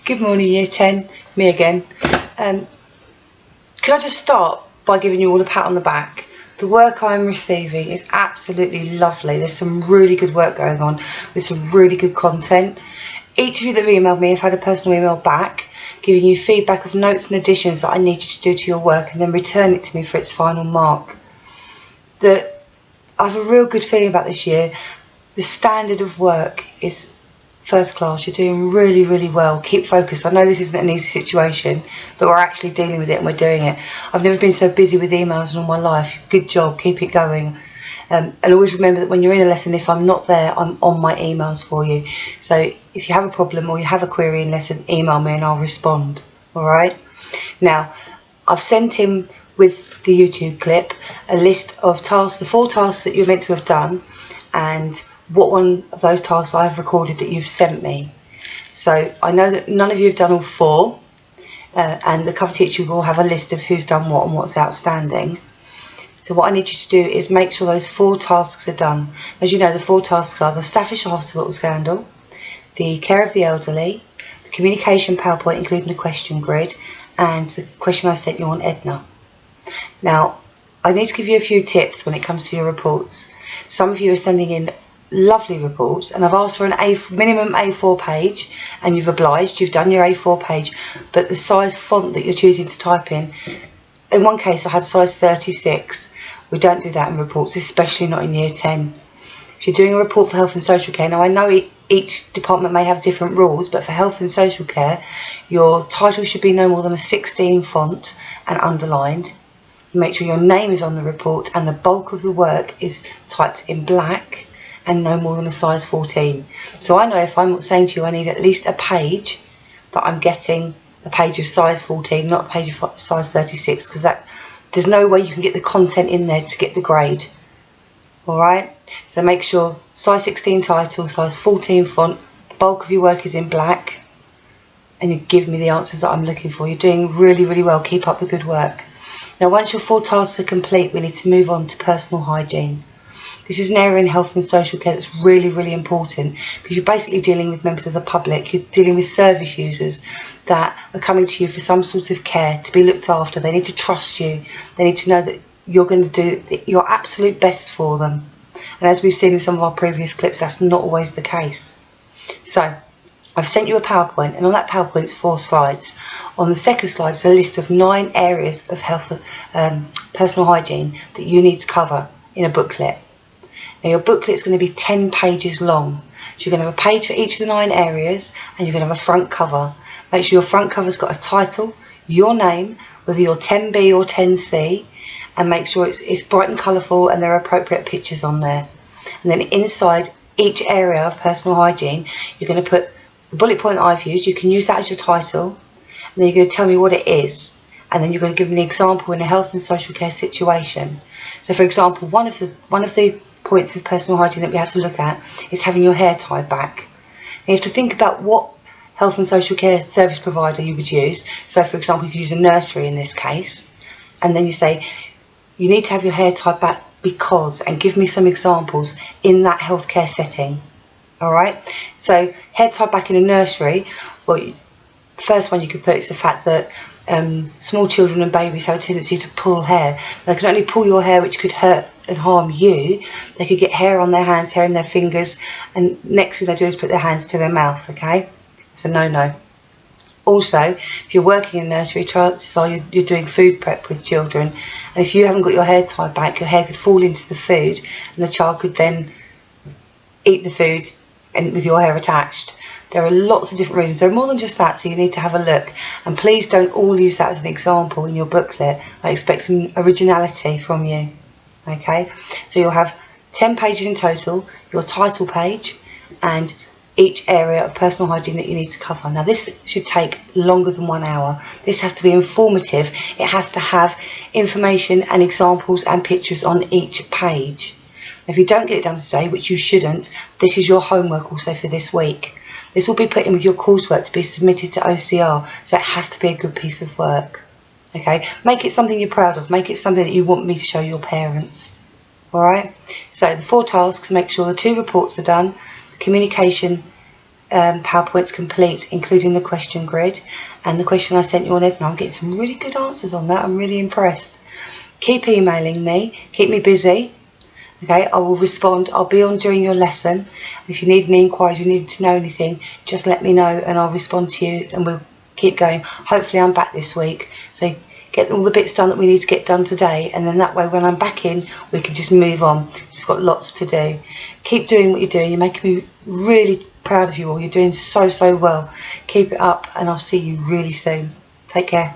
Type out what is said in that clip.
Good morning, Year 10, me again. Can I just start by giving you all a pat on the back? The work I'm receiving is absolutely lovely. There's some really good work going on with some really good content. Each of you that have emailed me have had a personal email back giving you feedback of notes and additions that I need you to do to your work and then return it to me for its final mark. I have a real good feeling about this year. The standard of work is first class. You're doing really, really well. Keep focused. I know this isn't an easy situation, but we're actually dealing with it and we're doing it. I've never been so busy with emails in all my life. Good job. Keep it going. And always remember that when you're in a lesson, if I'm not there, I'm on my emails for you. So if you have a problem or you have a query in lesson, email me and I'll respond. All right. Now, I've sent him with the YouTube clip a list of tasks, the 4 tasks that you're meant to have done, and what one of those tasks I have recorded that you've sent me. So I know that none of you have done all 4, and the cover teacher will have a list of who's done what and what's outstanding. So what I need you to do is make sure those 4 tasks are done. As you know, the 4 tasks are the Staffordshire Hospital scandal, the care of the elderly, the communication PowerPoint including the question grid, and the question I sent you on Edna. Now, I need to give you a few tips when it comes to your reports. Some of you are sending in lovely reports, and I've asked for an minimum A4 page, and you've obliged, you've done your A4 page, but the size font that you're choosing to type in one case I had size 36. We don't do that in reports, especially not in Year 10. If you're doing a report for health and social care, now I know each department may have different rules, but for health and social care, your title should be no more than a 16 font and underlined. Make sure your name is on the report and the bulk of the work is typed in black and no more than a size 14. So I know if I'm saying to you I need at least a page, that I'm getting a page of size 14, not a page of size 36, because there's no way you can get the content in there to get the grade. Alright, so make sure size 16 title, size 14 font, the bulk of your work is in black, and you give me the answers that I'm looking for. You're doing really, really well. Keep up the good work. Now, once your 4 tasks are complete, we need to move on to personal hygiene. This is an area in health and social care that's really, really important, because you're basically dealing with members of the public. You're dealing with service users that are coming to you for some sort of care, to be looked after. They need to trust you. They need to know that you're going to do your absolute best for them. And as we've seen in some of our previous clips, that's not always the case. So I've sent you a PowerPoint, and on that PowerPoint it's 4 slides. On the second slide is a list of 9 areas of health, personal hygiene that you need to cover in a booklet. Now your booklet is going to be 10 pages long. So you're going to have a page for each of the 9 areas, and you're going to have a front cover. Make sure your front cover's got a title, your name, whether you're 10B or 10C, and make sure it's bright and colourful and there are appropriate pictures on there. And then inside each area of personal hygiene, you're going to put the bullet point that I've used. You can use that as your title, and then you're going to tell me what it is, and then you're going to give me an example in a health and social care situation. So for example, one of the points of personal hygiene that we have to look at is having your hair tied back. You have to think about what health and social care service provider you would use. So for example, you could use a nursery in this case, and then you say you need to have your hair tied back because, and give me some examples in that healthcare setting. Alright, so hair tied back in a nursery, well, first one you could put is the fact that small children and babies have a tendency to pull hair. They can only pull your hair, which could hurt and harm you. They could get hair on their hands, hair in their fingers, and next thing they do is put their hands to their mouth. Okay, it's a no-no. Also, if you're working in a nursery, chances are you're doing food prep with children, and if you haven't got your hair tied back, your hair could fall into the food and the child could then eat the food and with your hair attached. There are lots of different reasons. There are more than just that, so you need to have a look. And please don't all use that as an example in your booklet. I expect some originality from you. Okay, so you'll have 10 pages in total, your title page, and each area of personal hygiene that you need to cover. Now this should take longer than 1 hour. This has to be informative. It has to have information and examples and pictures on each page. If you don't get it done today, which you shouldn't, this is your homework also for this week. This will be put in with your coursework to be submitted to OCR, so it has to be a good piece of work. Okay, make it something you're proud of. Make it something that you want me to show your parents. Alright, so the 4 tasks, make sure the 2 reports are done, the communication PowerPoints complete, including the question grid and the question I sent you on Edna. I'm getting some really good answers on that. I'm really impressed. Keep emailing me, keep me busy. Okay, I will respond. I'll be on during your lesson. If you need any inquiries, you need to know anything, just let me know and I'll respond to you, and we'll keep going. Hopefully I'm back this week, so get all the bits done that we need to get done today, and then that way when I'm back in, we can just move on. We've got lots to do. Keep doing what you're doing. You're making me really proud of you all. You're doing so well. Keep it up, and I'll see you really soon. Take care.